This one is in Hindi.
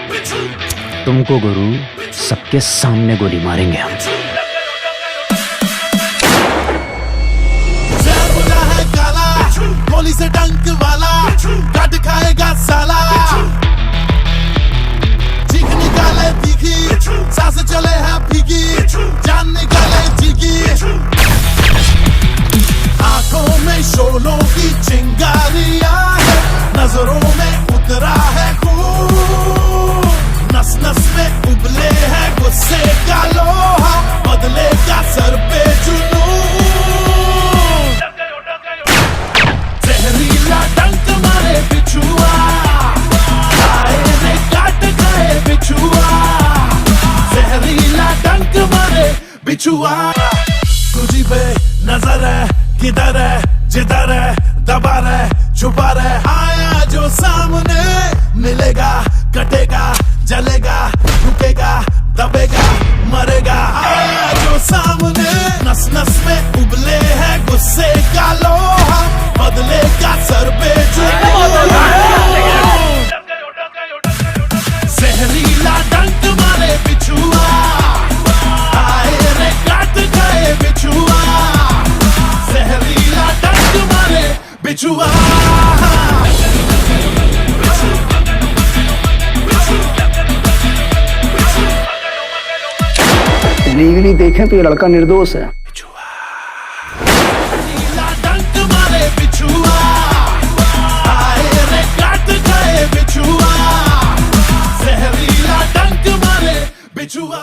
तुमको गुरु सबके सामने गोली मारेंगे हम। है काला गोली से डंक वाला काट खाएगा साला। चीख निकाले तीखी सांस चले है फीकी जान निकाले चीकी। आंखों में शोलों की चिंगारियां है नजरों में उतरा है खून। नस नस में उबले है गुस्से का लोहा बदलेगा सर पे जुनून। जहरीला डंक मारे बिछुआ आए ने काट खाए बिछुआ। जहरीला डंक मारे बिछुआ। तुझी पे नजर है किधर है जिधर है दबा रहे छुपा रहे। आया जो सामने मिलेगा कटेगा जलेगा रुकेगा दबेगा मरेगा। आया जो सामने नस नस में उबले है गुस्से का लोहा बदलेगा सर पे जुनून। जहरीला डंक मारे बिछुआ आए रे काट खाए बिछुआ। जहरीला डंक मारे बिछुआ। लीगली देखें तो ये लड़का निर्दोष है। जहरीला डंक मारे बिछुआ आए रे काट खाए बिछुआ। जहरीला डंक मारे बिछुआ।